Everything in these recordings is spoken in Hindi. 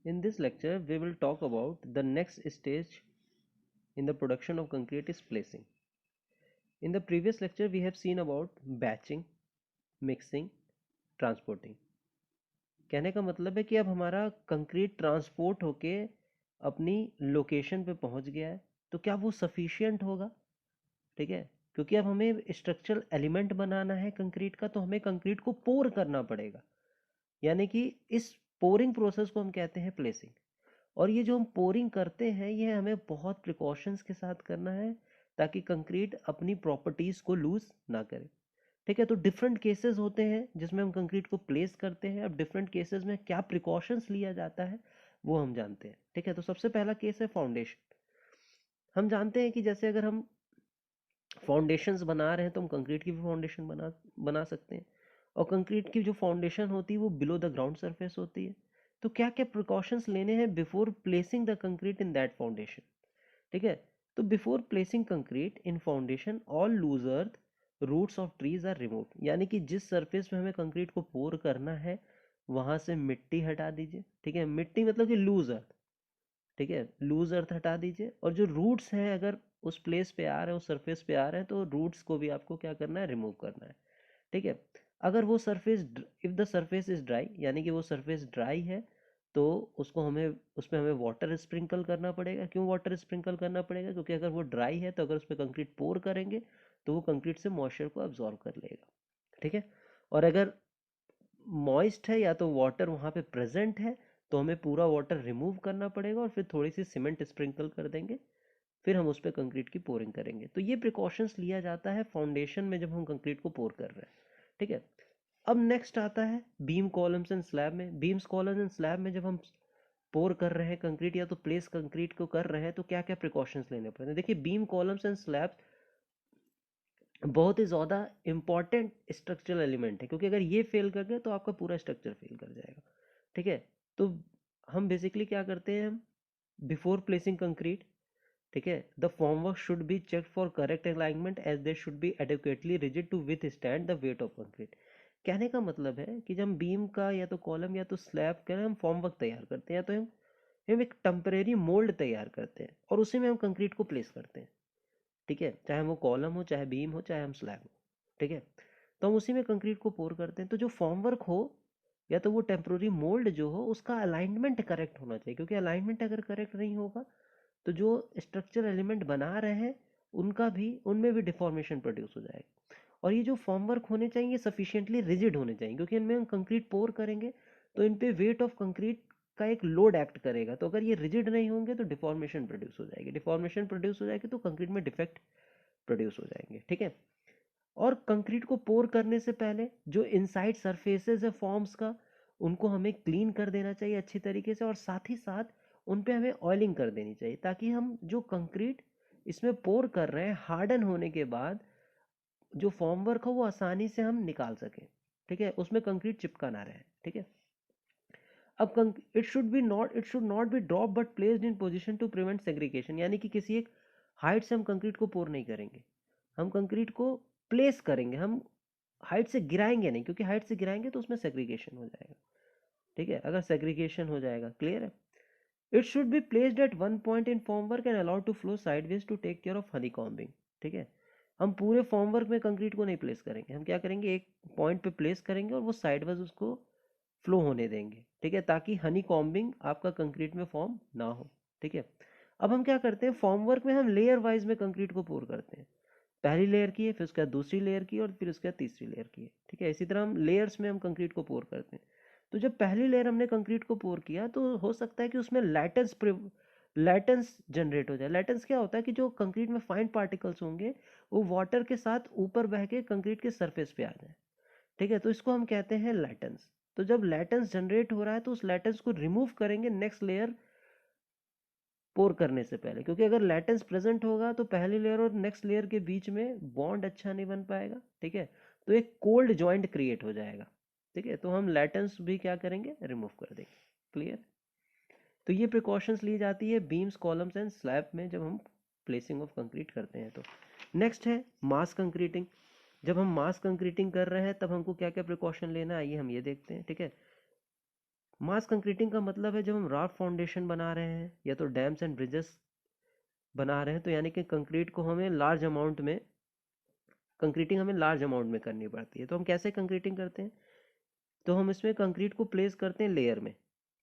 In this lecture, we will talk about the next stage in the production of concrete is placing. In the previous lecture, we have seen about batching, mixing, transporting. कहने का मतलब है कि अब हमारा कंक्रीट ट्रांसपोर्ट होके अपनी लोकेशन पे पहुंच गया है, तो क्या वो सफिशिएंट होगा? ठीक है, क्योंकि अब हमें स्ट्रक्चरल एलिमेंट बनाना है कंक्रीट का, तो हमें कंक्रीट को पोर करना पड़ेगा, यानी कि इस पोरिंग प्रोसेस को हम कहते हैं प्लेसिंग। और ये जो हम पोरिंग करते हैं ये हमें बहुत प्रिकॉशंस के साथ करना है ताकि कंक्रीट अपनी प्रॉपर्टीज को लूज ना करे। ठीक है, तो डिफरेंट केसेस होते हैं जिसमें हम कंक्रीट को प्लेस करते हैं। अब डिफरेंट केसेस में क्या प्रिकॉशंस लिया जाता है वो हम जानते हैं। ठीक है, तो सबसे पहला केस है फाउंडेशन। हम जानते हैं कि जैसे अगर हम फाउंडेशंस बना रहे हैं तो हम कंक्रीट की भी फाउंडेशन बना सकते हैं, और कंक्रीट की जो फाउंडेशन होती है वो बिलो द ग्राउंड सरफेस होती है। तो क्या क्या प्रिकॉशंस लेने हैं before placing the concrete in that foundation? ठीक है, तो before placing concrete in foundation all loose earth roots of trees are remove, यानी कि जिस सरफेस में हमें कंक्रीट को पोर करना है वहां से मिट्टी हटा दीजिए। ठीक है, मिट्टी मतलब कि लूज अर्थ। ठीक है, लूज अर्थ हटा दीजिए, और जो रूट्स हैं अगर उस प्लेस पे आ रहे हैं, उस सरफेस पे आ रहे हैं, तो रूट्स को भी आपको क्या करना है, रिमूव करना है। ठीक है, अगर वो surface, if the surface is dry, यानी कि वो सरफेस ड्राई है, तो उसको हमें, उसमें हमें वाटर स्प्रिंकल करना पड़ेगा। क्यों वाटर स्प्रिंकल करना पड़ेगा? क्योंकि अगर वो ड्राई है तो अगर उस पर कंक्रीट पोर करेंगे तो वो कंक्रीट से मॉइस्चर को अब्जॉर्ब कर लेगा। ठीक है, और अगर मॉइस्ट है या तो वाटर वहाँ पे प्रेजेंट है तो हमें पूरा वाटर रिमूव करना पड़ेगा और फिर थोड़ी सी सीमेंट स्प्रिंकल कर देंगे, फिर हम उस पर कंक्रीट की पोरिंग करेंगे। तो ये प्रिकॉशंस लिया जाता है फाउंडेशन में जब हम कंक्रीट को पोर कर रहे हैं। ठीक है, अब नेक्स्ट आता है बीम कॉलम्स एंड स्लैब में। बीम्स कॉलम्स एंड स्लैब में जब हम पोर कर रहे हैं कंक्रीट या तो प्लेस कंक्रीट को कर रहे हैं तो क्या क्या प्रिकॉशंस लेने पड़ते हैं? देखिए, बीम कॉलम्स एंड स्लैब बहुत ही ज़्यादा इंपॉर्टेंट स्ट्रक्चरल एलिमेंट है, क्योंकि अगर ये फेल कर गए तो आपका पूरा स्ट्रक्चर फेल कर जाएगा। ठीक है, तो हम बेसिकली क्या करते हैं, हम बिफोर प्लेसिंग कंक्रीट, ठीक है, the formwork should be check for correct alignment as they should be adequately rigid to withstand the weight of concrete. कहने का मतलब है कि जब हम बीम का या तो कॉलम या तो स्लैब का हम फॉर्मवर्क तैयार करते हैं, या तो हम एक टेम्परेरी मोल्ड तैयार करते हैं और उसी में हम कंक्रीट को प्लेस करते हैं। ठीक है, चाहे वो कॉलम हो, चाहे बीम हो, चाहे हम स्लैब हो। ठीक है, तो हम उसी में कंक्रीट को पोर करते हैं। तो जो फॉर्मवर्क हो या तो वो टेम्प्रोरी मोल्ड जो हो उसका अलाइनमेंट करेक्ट होना चाहिए, क्योंकि अलाइनमेंट अगर करेक्ट नहीं होगा तो जो स्ट्रक्चर एलिमेंट बना रहे हैं उनका भी, उनमें भी डिफॉर्मेशन प्रोड्यूस हो जाएगा। और ये जो फॉर्मवर्क होने चाहिए सफिशिएंटली रिजिड होने चाहिए, क्योंकि इनमें हम कंक्रीट पोर करेंगे तो इन पे वेट ऑफ कंक्रीट का एक लोड एक्ट करेगा। तो अगर ये रिजिड नहीं होंगे तो डिफॉर्मेशन प्रोड्यूस हो जाएगी, डिफॉर्मेशन प्रोड्यूस हो जाएगी तो कंक्रीट में डिफेक्ट प्रोड्यूस हो जाएंगे। ठीक है, और कंक्रीट को पोर करने से पहले जो इनसाइड सरफेसेस है फॉर्म्स का, उनको हमें क्लीन कर देना चाहिए अच्छी तरीके से, और साथ ही साथ उन पे हमें ऑयलिंग कर देनी चाहिए, ताकि हम जो कंक्रीट इसमें पोर कर रहे हैं हार्डन होने के बाद जो फॉर्म वर्क हो वो आसानी से हम निकाल सकें। ठीक है, उसमें कंक्रीट चिपका ना रहे। ठीक है, अब it should not be drop but placed in position to prevent segregation, यानी कि किसी एक हाइट से हम कंक्रीट को पोर नहीं करेंगे, हम कंक्रीट को प्लेस करेंगे, हम हाइट से गिराएंगे नहीं, क्योंकि हाइट से गिराएंगे तो उसमें सेग्रीगेशन हो जाएगा। ठीक है, अगर सेग्रीगेशन हो जाएगा, क्लियर है। It should be placed at one point in formwork and allowed to flow sideways to take care of honeycombing. ठीक है, हम पूरे फॉर्मवर्क में कंक्रीट को नहीं प्लेस करेंगे, हम क्या करेंगे, एक पॉइंट पे प्लेस करेंगे और वो साइडवेज उसको फ्लो होने देंगे। ठीक है, ताकि हनी कॉम्बिंग आपका कंक्रीट में फॉर्म ना हो। ठीक है, अब हम क्या करते हैं, फॉर्मवर्क में हम लेयर वाइज में कंक्रीट को पोर करते हैं। पहली लेयर की है, फिर उसके बाद दूसरी लेयर की, और फिर उसके बाद तीसरी लेयर की है। ठीक है, इसी तरह हम लेयर्स में हम कंक्रीट को पोर करते हैं। तो जब पहली लेयर हमने कंक्रीट को पोर किया तो हो सकता है कि उसमें लैटेंस जनरेट हो जाए। लैटेंस क्या होता है कि जो कंक्रीट में फाइन पार्टिकल्स होंगे वो वाटर के साथ ऊपर बह के कंक्रीट के सरफेस पे आ जाए। ठीक है, तो इसको हम कहते हैं लैटेंस। तो जब लैटेंस जनरेट हो रहा है तो उस लैटेंस को रिमूव करेंगे नेक्स्ट लेयर पोर करने से पहले, क्योंकि अगर लैटेंस प्रेजेंट होगा तो पहली लेयर और नेक्स्ट लेयर के बीच में बॉन्ड अच्छा नहीं बन पाएगा। ठीक है, तो एक कोल्ड जॉइंट क्रिएट हो जाएगा। ठीक है, तो हम लैटेंस भी क्या करेंगे, रिमूव कर देंगे। क्लियर, तो ये प्रिकॉशंस ली जाती है बीम्स कॉलम्स एंड स्लैब में जब हम प्लेसिंग ऑफ कंक्रीट करते हैं। तो नेक्स्ट है मास कंक्रीटिंग। जब हम मास कंक्रीटिंग कर रहे हैं तब हमको क्या क्या प्रिकॉशन लेना है, आइए हम ये देखते हैं। ठीक है, मास कंक्रीटिंग का मतलब है जब हम राफ्ट फाउंडेशन बना रहे हैं या तो डैम्स एंड ब्रिजेस बना रहे हैं, तो यानी कि कंक्रीट को हमें लार्ज अमाउंट में कंक्रीटिंग हमें लार्ज अमाउंट में करनी पड़ती है। तो हम कैसे कंक्रीटिंग करते हैं, तो हम इसमें कंक्रीट को प्लेस करते हैं लेयर में,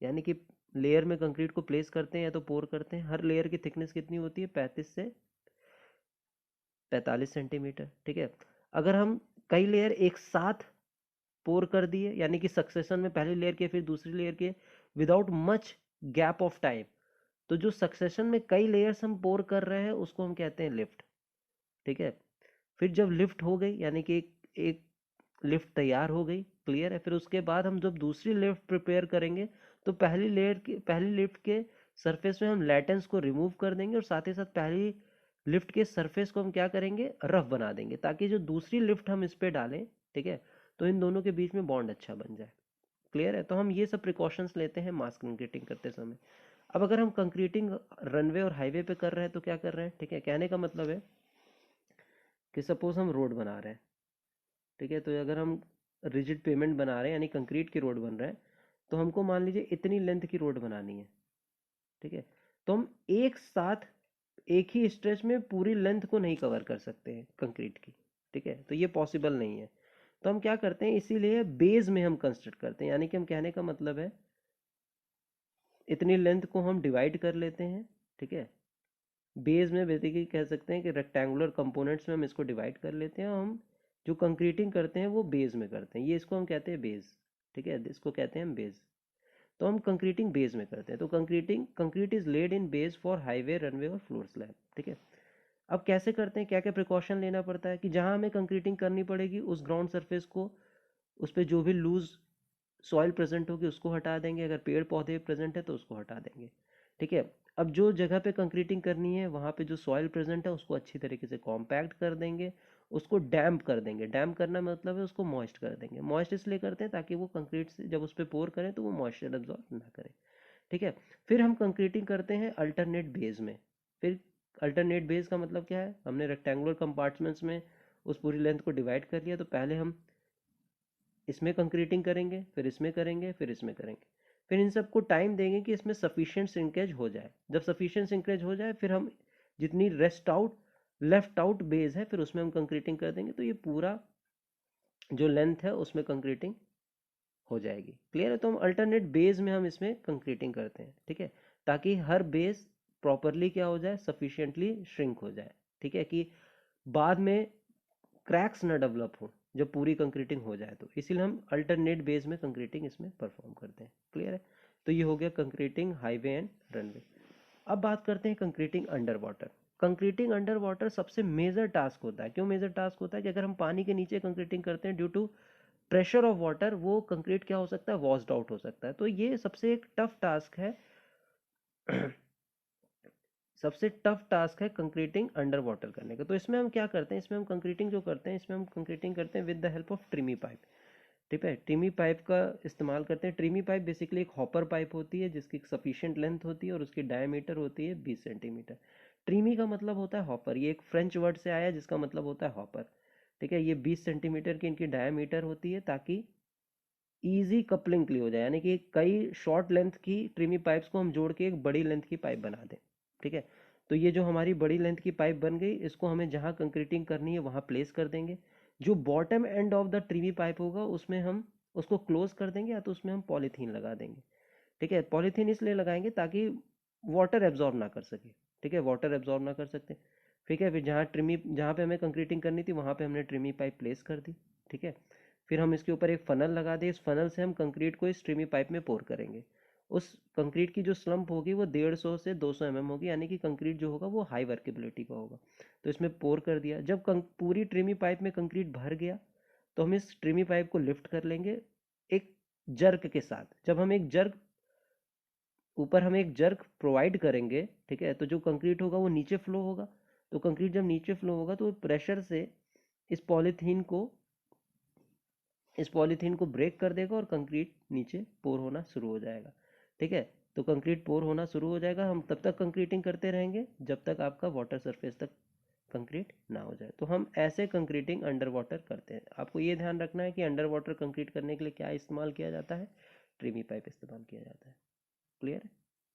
यानी कि लेयर में कंक्रीट को प्लेस करते हैं या तो पोर करते हैं। हर लेयर की थिकनेस कितनी होती है, 35 से 45 सेंटीमीटर। ठीक है, अगर हम कई लेयर एक साथ पोर कर दिए, यानी कि सक्सेशन में पहली लेयर के फिर दूसरी लेयर के, without much gap of time, तो जो सक्सेशन में कई लेयर्स हम पोर कर रहे हैं उसको हम कहते हैं लिफ्ट। ठीक है, फिर जब लिफ्ट हो गई, यानी कि एक लिफ्ट तैयार हो गई, क्लियर है, फिर उसके बाद हम जब दूसरी लिफ्ट प्रिपेयर करेंगे तो पहली लिफ्ट के सरफेस में हम लैटेंस को रिमूव कर देंगे, और साथ ही साथ पहली लिफ्ट के सरफेस को हम क्या करेंगे, रफ बना देंगे, ताकि जो दूसरी लिफ्ट हम इस पे डालें, ठीक है, तो इन दोनों के बीच में बॉन्ड अच्छा बन जाए। क्लियर है, तो हम ये सब प्रिकॉशंस लेते हैं मास कंक्रीटिंग करते समय। अब अगर हम कंक्रीटिंग रनवे और हाईवे पे कर रहे हैं तो क्या कर रहे हैं, ठीक है, कहने का मतलब है कि सपोज हम रोड बना रहे हैं, ठीक है, तो अगर हम रिजिड पेमेंट बना रहे हैं यानी कंक्रीट की रोड बन रहा है, तो हमको मान लीजिए इतनी लेंथ की रोड बनानी है। ठीक है, तो हम एक साथ एक ही स्ट्रेच में पूरी लेंथ को नहीं कवर कर सकते हैं कंक्रीट की। ठीक है, तो ये पॉसिबल नहीं है। तो हम क्या करते हैं, इसीलिए बेस में हम कंस्ट्रक्ट करते हैं, यानी कि हम कहने का मतलब है इतनी लेंथ को हम डिवाइड कर लेते हैं। ठीक है, बेस में बेसिकली कह सकते हैं कि रेक्टेंगुलर कंपोनेंट्स में हम इसको डिवाइड कर लेते हैं, और हम जो कंक्रीटिंग करते हैं वो बेस में करते हैं, ये इसको हम कहते हैं बेस। ठीक है, इसको कहते हैं हम बेस। तो हम कंक्रीटिंग बेस में करते हैं, तो concrete is laid in base for highway, runway और फ्लोर स्लैब। ठीक है, अब कैसे करते हैं, क्या क्या प्रिकॉशन लेना पड़ता है कि जहां हमें कंक्रीटिंग करनी पड़ेगी उस ग्राउंड सरफेस को, उस पर जो भी लूज सॉइल प्रेजेंट होगी उसको हटा देंगे, अगर पेड़ पौधे प्रेजेंट है तो उसको हटा देंगे। ठीक है, अब जो जगह पे कंक्रीटिंग करनी है वहाँ पे जो सॉइल प्रेजेंट है उसको अच्छी तरीके से कॉम्पैक्ट कर देंगे, उसको डैम्प कर देंगे। डैम्प करना मतलब है उसको मॉइस्ट कर देंगे। मॉइस्ट इसलिए करते हैं ताकि वो कंक्रीट से जब उस पर पोर करें तो वो मॉइस्चर एब्जॉर्ब ना करे। ठीक है, फिर हम कंक्रीटिंग करते हैं अल्टरनेट बेस में। फिर अल्टरनेट बेस का मतलब क्या है, हमने रेक्टेंगुलर कंपार्टमेंट्स में उस पूरी लेंथ को डिवाइड कर लिया, तो पहले हम इसमें कंक्रीटिंग करेंगे, फिर इसमें करेंगे, फिर इसमें करेंगे, फिर इन सबको टाइम देंगे कि इसमें सफिशिएंट सिंकेज हो जाए। जब सफिशिएंट सिंकेज हो जाए फिर हम जितनी लेफ्ट आउट बेस है फिर उसमें हम कंक्रीटिंग कर देंगे, तो ये पूरा जो लेंथ है उसमें कंक्रीटिंग हो जाएगी। क्लियर है, तो हम अल्टरनेट बेस में हम इसमें कंक्रीटिंग करते हैं। ठीक है, ताकि हर बेस प्रॉपरली क्या हो जाए, सफिशिएंटली श्रिंक हो जाए। ठीक है, कि बाद में क्रैक्स ना डेवलप हो जब पूरी कंक्रीटिंग हो जाए, तो इसीलिए हम अल्टरनेट बेस में कंक्रीटिंग इसमें परफॉर्म करते हैं। क्लियर है, तो ये हो गया कंक्रीटिंग हाईवे एंड रनवे। अब बात करते हैं concreting under water. Concreting under water सबसे मेजर टास्क होता है। क्यों मेजर टास्क होता है कि अगर हम पानी के नीचे कंक्रीटिंग करते हैं due to pressure of water, वो कंक्रीट क्या हो सकता है, वॉश्ड आउट हो सकता है। तो ये सबसे एक टफ टास्क है सबसे टफ टास्क है कंक्रीटिंग अंडर वाटर करने का। तो इसमें हम क्या करते हैं, इसमें हम कंक्रीटिंग जो करते हैं इसमें हम कंक्रीटिंग करते हैं with the help of tremie pipe. ठीक है, ट्रिमी पाइप का इस्तेमाल करते हैं। ट्रिमी पाइप बेसिकली एक हॉपर पाइप होती है जिसकी सफिशिएंट लेंथ होती है और उसकी डायमीटर होती है 20 सेंटीमीटर। ट्रिमी का मतलब होता है हॉपर, ये एक फ्रेंच वर्ड से आया जिसका मतलब होता है हॉपर। ठीक है, ये 20 सेंटीमीटर की इनकी डायमीटर होती है ताकि ईजी कपलिंग के लिए हो जाए, यानी कि कई शॉर्ट लेंथ की ट्रिमी पाइप्स को हम जोड़ के एक बड़ी लेंथ की पाइप बना दें। ठीक है, तो ये जो हमारी बड़ी लेंथ की पाइप बन गई, इसको हमें जहाँ कंक्रीटिंग करनी है वहाँ प्लेस कर देंगे। जो bottom end of the tremie pipe होगा उसमें हम उसको क्लोज कर देंगे, या तो उसमें हम पॉलीथीन लगा देंगे। ठीक है, पॉलीथीन इसलिए लगाएंगे ताकि वाटर एब्जॉर्ब ना कर सके। ठीक है, वाटर एब्जॉर्ब ना कर सकते। ठीक है, फिर जहाँ पे हमें कंक्रीटिंग करनी थी वहाँ पे हमने ट्रिमी पाइप प्लेस कर दी। ठीक है, फिर हम इसके ऊपर एक फनल लगा दें, इस फनल से हम कंक्रीट को इस ट्रिमी पाइप में पोर करेंगे। उस कंक्रीट की जो स्लम्प होगी वो 150 से 200 mm होगी, यानी कि कंक्रीट जो होगा वो हाई वर्केबिलिटी का होगा। तो इसमें पोर कर दिया। जब पूरी ट्रिमी पाइप में कंक्रीट भर गया तो हम इस ट्रिमी पाइप को लिफ्ट कर लेंगे एक जर्क के साथ। जब हम एक जर्क ऊपर हम एक जर्क प्रोवाइड करेंगे, ठीक है, तो जो कंक्रीट होगा वो नीचे फ्लो होगा। तो कंक्रीट जब नीचे फ्लो होगा तो प्रेशर से इस पॉलीथीन को इस पॉलीथीन को ब्रेक कर देगा और कंक्रीट नीचे पोर होना शुरू हो जाएगा। ठीक है, तो कंक्रीट पोर होना शुरू हो जाएगा। हम तब तक कंक्रीटिंग करते रहेंगे जब तक आपका वाटर सरफेस तक कंक्रीट ना हो जाए। तो हम ऐसे कंक्रीटिंग अंडर वाटर करते हैं। आपको ये ध्यान रखना है कि अंडर वाटर कंक्रीट करने के लिए क्या इस्तेमाल किया जाता है, ट्रिमी पाइप इस्तेमाल किया जाता है। क्लियर है?